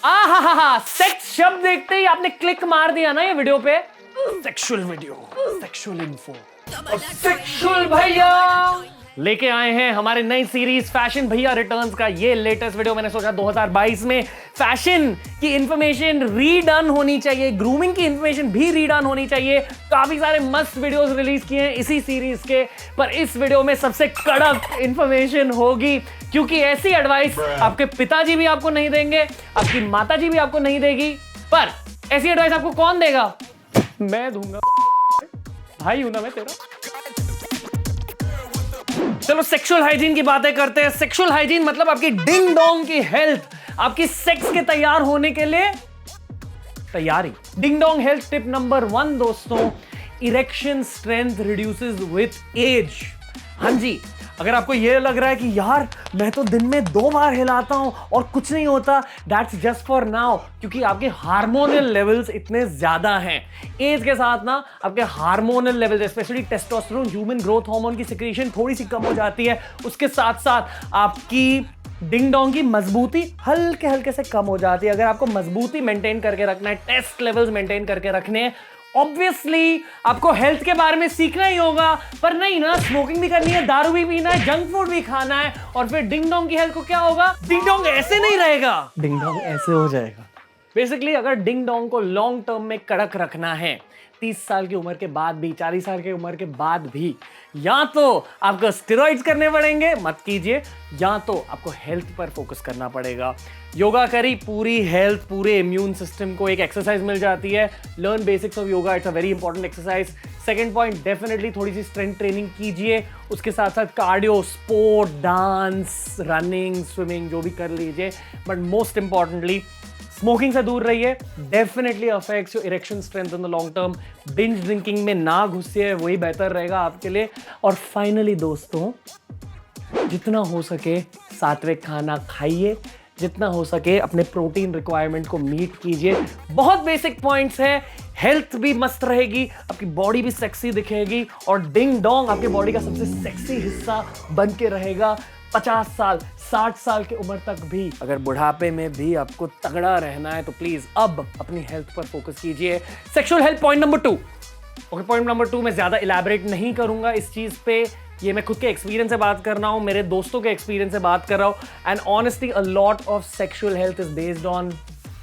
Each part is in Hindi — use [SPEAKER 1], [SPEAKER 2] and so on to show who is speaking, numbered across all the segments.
[SPEAKER 1] आहा, सेक्स शब्द देखते ही आपने क्लिक मार दिया ना ये वीडियो पे। Sexual video, sexual info, sexual भैया लेके आए हैं हमारे नई सीरीज फैशन भैया रिटर्न्स का ये लेटेस्ट वीडियो। मैंने सोचा 2022 में फैशन की इंफॉर्मेशन रीडन होनी चाहिए, ग्रूमिंग की इंफॉर्मेशन भी रीडन होनी चाहिए। काफी सारे मस्त वीडियोस रिलीज किए हैं इसी सीरीज के, पर इस वीडियो में सबसे कड़क इंफॉर्मेशन होगी, क्योंकि ऐसी एडवाइस आपके पिताजी भी आपको नहीं देंगे, आपकी माताजी भी आपको नहीं देगी। पर ऐसी एडवाइस आपको कौन देगा? मैं दूंगा, भाई हूं ना मैं तेरा। चलो सेक्सुअल हाइजीन की बातें करते हैं। सेक्सुअल हाइजीन मतलब आपकी डिंग डोंग की हेल्थ, आपकी सेक्स के तैयार होने के लिए तैयारी। Ding dong health tip number 1 दोस्तों, erection strength reduces with age. हाँ जी, अगर आपको यह लग रहा है कि यार मैं तो दिन में 2 बार हिलाता हूं और कुछ नहीं होता, दैट्स जस्ट फॉर नाउ, क्योंकि आपके हार्मोनल लेवल्स इतने ज्यादा हैं। एज के साथ ना आपके hormonal levels, specially testosterone, human growth hormone की सिक्रीशन थोड़ी सी कम हो जाती है। उसके साथ साथ आपकी डिंग डोंग की मजबूती हल्के हल्के से कम हो जाती है। अगर आपको मजबूती मेंटेन करके रखना है, टेस्ट लेवल्स मेंटेन करके रखने हैं, ऑब्वियसली आपको हेल्थ के बारे में सीखना ही होगा। पर नहीं ना, स्मोकिंग भी करनी है, दारू भी पीना है, जंक फूड भी खाना है, और फिर डिंग डोंग की हेल्थ को क्या होगा? डिंग डोंग ऐसे नहीं रहेगा, डिंग डोंग ऐसे हो जाएगा। बेसिकली अगर डिंग डोंग को लॉन्ग टर्म में कड़क रखना है, 30 साल की उम्र के बाद भी, 40 साल की उम्र के बाद भी, या तो आपको स्टेरॉइड्स करने पड़ेंगे, मत कीजिए, या तो आपको हेल्थ पर फोकस करना पड़ेगा। योगा करी, पूरी हेल्थ, पूरे इम्यून सिस्टम को एक एक्सरसाइज मिल जाती है। Learn basics of yoga, it's a very important exercise. Second point, definitely थोड़ी सी स्ट्रेंथ ट्रेनिंग कीजिए, उसके साथ साथ cardio, sport, dance, running, swimming जो भी कर लीजिए। बट मोस्ट इंपॉर्टेंटली स्मोकिंग से दूर रहिए, definitely affects your erection strength in the long term. Binge drinking में ना घुसिए, वही बेहतर रहेगा आपके लिए। और फाइनली दोस्तों, जितना हो सके सात्विक खाना खाइए, जितना हो सके अपने प्रोटीन रिक्वायरमेंट को मीट कीजिए। बहुत बेसिक पॉइंट्स हैं, हेल्थ भी मस्त रहेगी, आपकी बॉडी भी सेक्सी दिखेगी, और डिंग डोंग आपकी बॉडी का सबसे सेक्सी हिस्सा बन के रहेगा 50 साल 60 साल की उम्र तक भी। अगर बुढ़ापे में भी आपको तगड़ा रहना है तो प्लीज अब अपनी हेल्थ पर फोकस कीजिए। Sexual health point number 2। Okay, point number 2 मैं ज्यादा इलैबोरेट नहीं करूंगा इस चीज पे, ये मैं खुद के एक्सपीरियंस से बात कर रहा हूं, मेरे दोस्तों के एक्सपीरियंस से बात कर रहा हूं। And honestly a lot of sexual health is based on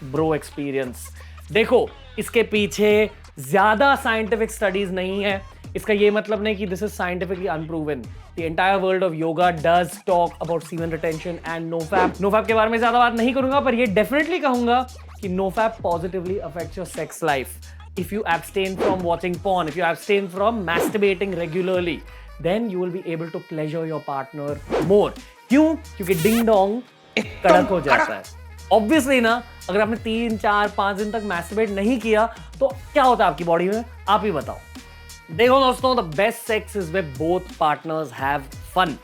[SPEAKER 1] bro experience. देखो, इसके पीछे ज्यादा साइंटिफिक स्टडीज नहीं है। इसका ये मतलब नहीं कि this is scientifically unproven. The entire world of yoga does talk about semen retention and NoFap. NoFap के बारे में ज्यादा बात नहीं करूंगा, पर ये डेफिनेटली कहूंगा कि NoFap positively affects your sex life. If you abstain from watching porn, if you abstain from masturbating regularly, then you will be able to pleasure your partner more. क्यों? क्योंकि डिंग डोंग कड़क हो जाता है। Obviously ना, अगर आपने 3, 4, 5 दिन तक masturbate नहीं किया तो क्या होता है आपकी बॉडी में? आप ही बताओ। देखो दोस्तों, the best sex is where both partners have fun.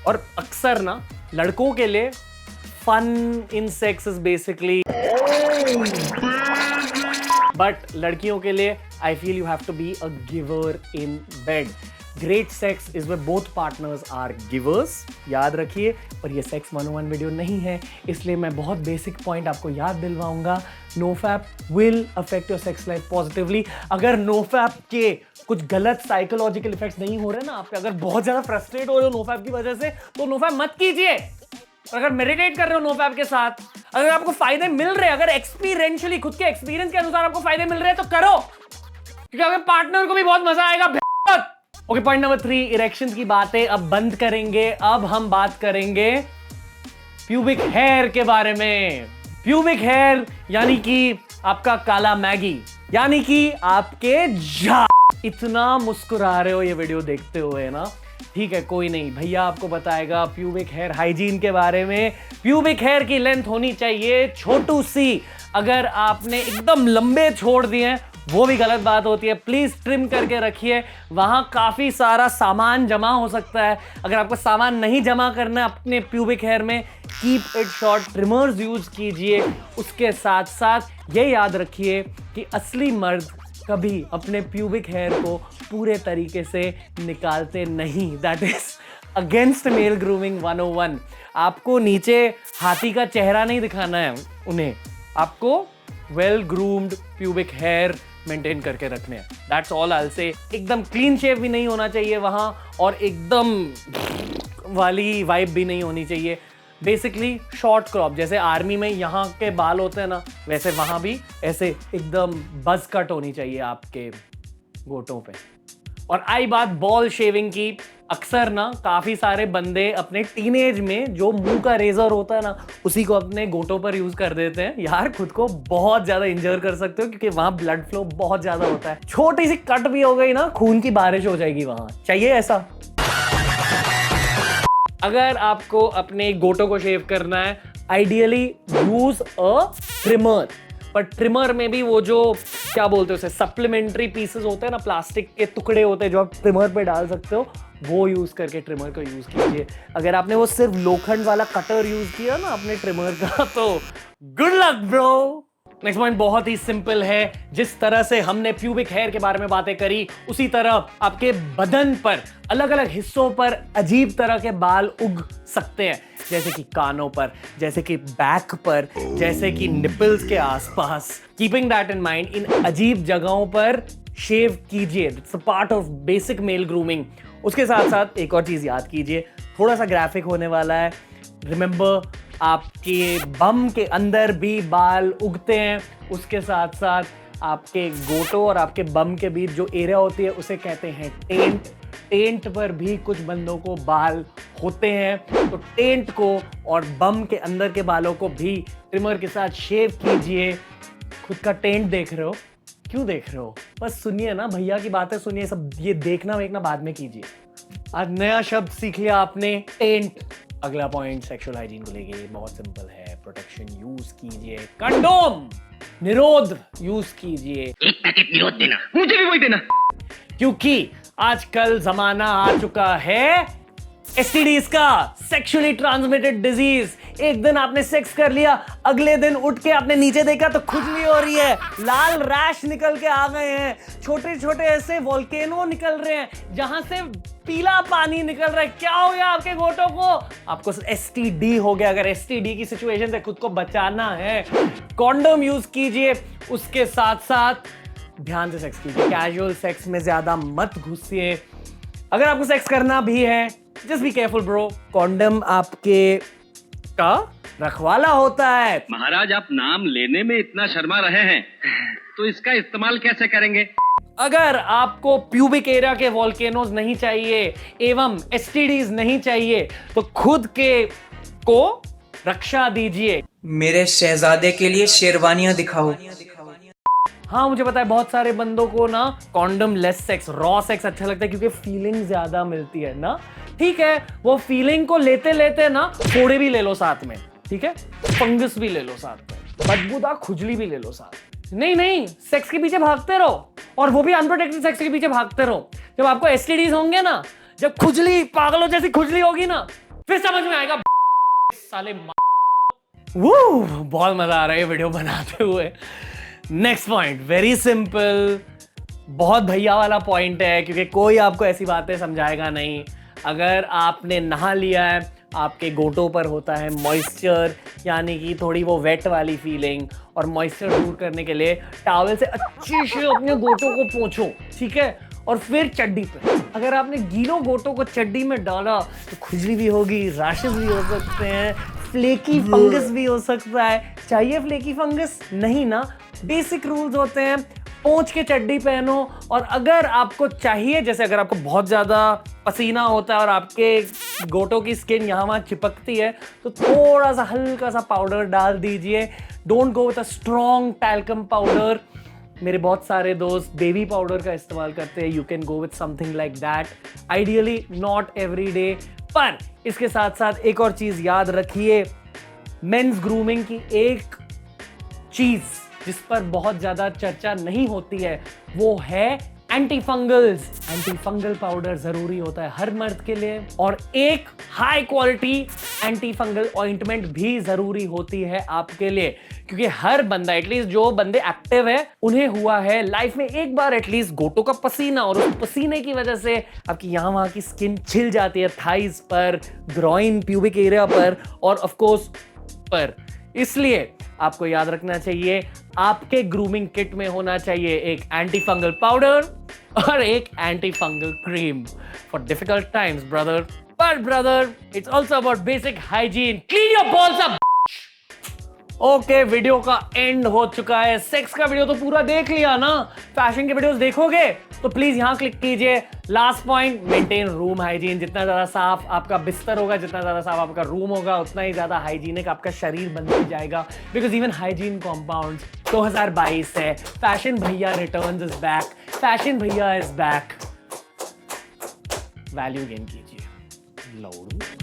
[SPEAKER 1] और अक्सर ना लड़कों के लिए fun in sex is basically but लड़कियों के लिए I feel you have to be a giver in bed. Great sex is where both partners are givers, याद रखिए। पर ये सेक्स 101 वीडियो नहीं है, इसलिए मैं बहुत बेसिक पॉइंट आपको याद दिलवाऊंगा। NoFap will affect your sex life positively. अगर नोफैप के कुछ गलत साइकोलॉजिकल इफेक्ट्स नहीं हो रहे ना आप पे, अगर बहुत ज्यादा फ्रस्ट्रेट हो रहे हो नोफैप की वजह से, तो नोफैप मत कीजिए। अगर मेडिटेट कर रहे हो नोफैप के साथ, अगर आपको फायदे मिल रहे हैं, अगर एक्सपीरियंशियली खुद के एक्सपीरियंस के अनुसार आपको फायदे मिल रहे हैं, तो करो, क्योंकि आपके पार्टनर को भी बहुत मजा आएगा। ओके, पॉइंट नंबर 3, इरेक्शंस की बातें अब बंद करेंगे। अब हम बात करेंगे प्यूबिक हेयर के बारे में। प्यूबिक हेयर यानी कि आपका काला मैगी, यानी कि आपके इतना मुस्कुरा रहे हो ये वीडियो देखते हुए ना, ठीक है, कोई नहीं, भैया आपको बताएगा प्यूबिक हेयर हाइजीन के बारे में। प्यूबिक हेयर की लेंथ होनी चाहिए छोटू सी। अगर आपने एकदम लंबे छोड़ दिए वो भी गलत बात होती है। प्लीज ट्रिम करके रखिए, वहां काफी सारा सामान जमा हो सकता है। अगर आपको सामान नहीं जमा करना है अपने प्यूबिक हेयर में, keep it short, trimmers use कीजिए। उसके साथ साथ ये याद रखिए कि असली मर्द कभी अपने प्यूबिक हेयर को पूरे तरीके से निकालते नहीं, that is against male grooming 101। आपको नीचे हाथी का चेहरा नहीं दिखाना है उन्हें, आपको well groomed pubic hair maintain करके रखने हैं। That's all I will say. एकदम क्लीन शेव भी नहीं होना चाहिए वहां, और एकदम वाली वाइब भी नहीं होनी चाहिए। बेसिकली शॉर्ट क्रॉप, जैसे आर्मी में यहाँ के बाल होते हैं ना, वैसे वहां भी ऐसे एकदम बज कट होनी चाहिए आपके गोटों पे। और आई बात बॉल शेविंग की, अक्सर ना काफी सारे बंदे अपने टीनेज में जो मुंह का रेजर होता है ना, उसी को अपने गोटों पर यूज कर देते हैं। यार खुद को बहुत ज्यादा इंजर कर सकते हो, क्योंकि वहां ब्लड फ्लो बहुत ज्यादा होता है। छोटी सी कट भी हो गई ना, खून की बारिश हो जाएगी वहां। चाहिए ऐसा? अगर आपको अपने गोटों को शेव करना है, आइडियली यूज अ ट्रिमर। पर ट्रिमर में भी वो जो क्या बोलते हैं उसे, सप्लीमेंट्री पीसेस होते हैं ना, प्लास्टिक के टुकड़े होते हैं जो आप ट्रिमर पे डाल सकते हो, वो यूज करके ट्रिमर को यूज कीजिए। अगर आपने वो सिर्फ लोखंड वाला कटर यूज किया ना अपने ट्रिमर का, तो good luck bro. Next point बहुत ही सिंपल है। जिस तरह से हमने प्यूबिक हेयर के बारे में बातें करी, उसी तरह आपके बदन पर अलग अलग हिस्सों पर अजीब तरह के बाल उग सकते हैं, जैसे कि कानों पर, जैसे कि बैक पर, जैसे कि निपल्स के आसपास। कीपिंग दैट इन माइंड, इन अजीब जगहों पर शेव कीजिए। It's a part of basic male grooming. उसके साथ साथ एक और चीज याद कीजिए, थोड़ा सा ग्राफिक होने वाला है। रिमेंबर, आपके बम के अंदर भी बाल उगते हैं। उसके साथ साथ आपके गोटो और आपके बम के बीच जो एरिया होती है उसे कहते हैं टेंट। टेंट पर भी कुछ बंदों को बाल होते हैं, तो टेंट को और बम के अंदर के बालों को भी ट्रिमर के साथ शेव कीजिए। खुद का टेंट देख रहे हो? क्यों देख रहे हो? बस सुनिए ना, भैया की बातें सुनिए। सब ये देखना वेखना बाद में कीजिए। आज नया शब्द सीख लिया आपने, टेंट। अगला पॉइंट सेक्सुअल हाइजीन को लेके बहुत सिंपल है। प्रोटेक्शन यूज कीजिए, कंडोम निरोध यूज कीजिए।
[SPEAKER 2] एक पैकेट निरोध देना, मुझे भी वही देना।
[SPEAKER 1] क्योंकि आजकल जमाना आ चुका है एसटीडीज का, सेक्सुअली ट्रांसमिटेड डिजीज। एक दिन आपने सेक्स कर लिया, अगले दिन उठ के आपने नीचे देखा तो खुजली हो रही है, लाल रैश निकल के आ गए हैं, छोटे छोटे ऐसे वोल्केनो निकल रहे हैं जहां से पीला पानी निकल रहा है। क्या हो गया आपके गोटों को? आपको एसटीडी हो गया। अगर एसटीडी की सिचुएशन से खुद को बचाना है, कॉन्डोम यूज कीजिए। उसके साथ साथ ध्यान से सेक्स कीजिए, कैजुअल सेक्स में ज्यादा मत घुसिए। अगर आपको सेक्स करना भी है, just be careful bro. Condom आपके का रखवाला होता है।
[SPEAKER 2] महाराज, आप नाम लेने में इतना शर्मा रहे हैं, तो इसका इस्तेमाल कैसे करेंगे?
[SPEAKER 1] अगर आपको प्यूबिक एरिया के वोल्केनोज नहीं चाहिए एवं एसटीडीज नहीं चाहिए, तो खुद के को रक्षा दीजिए।
[SPEAKER 3] मेरे शहजादे के लिए शेरवानियां दिखाओ।
[SPEAKER 1] हाँ, मुझे पता है बहुत सारे बंदों को ना condom less sex, raw sex अच्छा लगता है, क्योंकि फीलिंग ज्यादा मिलती है ना। ठीक है, वो फीलिंग को लेते लेते ना फोड़े भी ले लो साथ में, ठीक है, फंगस भी ले लो साथ में, बदबूदार खुजली भी ले लो साथ। नहीं, सेक्स के पीछे भागते रहो, और वो भी अनप्रोटेक्टेड सेक्स के पीछे भागते रहो। जब आपको एसटीडीज होंगे ना, जब खुजली, पागलों जैसी खुजली होगी ना, फिर समझ में आएगा साले। बहुत मजा आ रहा है वीडियो बनाते हुए। नेक्स्ट पॉइंट वेरी सिंपल, बहुत भैया वाला पॉइंट है, क्योंकि कोई आपको ऐसी बातें समझाएगा नहीं। अगर आपने नहा लिया है, आपके गोटों पर होता है मॉइस्चर, यानी कि थोड़ी वो वेट वाली फीलिंग, और मॉइस्चर दूर करने के लिए टॉवल से अच्छे से अपने गोटों को पोंछो, ठीक है, और फिर चड्डी पे। अगर आपने गीलों गोटों को चड्डी में डाला तो खुजली भी होगी, रैशेस भी हो सकते हैं, फ्लेकी फंगस भी हो सकता है। चाहिए फ्लेकी फंगस? नहीं ना। बेसिक रूल्स होते हैं, पोंछ के चड्डी पहनो। और अगर आपको चाहिए, जैसे अगर आपको बहुत ज्यादा पसीना होता है और आपके गोटों की स्किन यहाँ वहां चिपकती है, तो थोड़ा सा हल्का सा पाउडर डाल दीजिए। Don't go with a strong talcum powder. मेरे बहुत सारे दोस्त बेबी पाउडर का इस्तेमाल करते हैं। You can go with something like that, ideally not every day. पर इसके साथ साथ एक और चीज याद रखिए, मेंस ग्रूमिंग की एक चीज जिस पर बहुत ज्यादा चर्चा नहीं होती है, वो है anti fungals. Anti fungal powder जरूरी होता है हर मर्द के लिए, और एक high quality anti fungal ointment भी जरूरी होती है आपके लिए, क्योंकि हर बंदा, एटलीस्ट जो बंदे एक्टिव है, उन्हें हुआ है लाइफ में एक बार एटलीस्ट गोटो का पसीना, और उस पसीने की वजह से आपकी यहां वहां की स्किन छिल जाती है, थाइज पर, ग्रॉइन, प्यूबिक एरिया पर, और ऑफ कोर्स पर। इसलिए आपको याद रखना चाहिए, आपके ग्रूमिंग किट में होना चाहिए एक एंटी फंगल पाउडर और एक anti fungal cream for difficult times brother. But brother, it's also about basic hygiene. Clean your balls up. Okay, video का एंड हो चुका है। सेक्स का वीडियो तो पूरा देख लिया ना। फैशन के वीडियोस देखोगे तो प्लीज यहां क्लिक कीजिए। Last point, maintain room hygiene. जितना ज्यादा साफ आपका बिस्तर होगा, जितना ज्यादा साफ आपका रूम होगा, उतना ही ज्यादा हाइजीनिक आपका शरीर बनते जाएगा। बिकॉज इवन हाइजीन कॉम्पाउंड 2022 है। फैशन भैया रिटर्न्स इज बैक। फैशन भैया इज बैक। वैल्यू गेन कीजिए लौड़ू।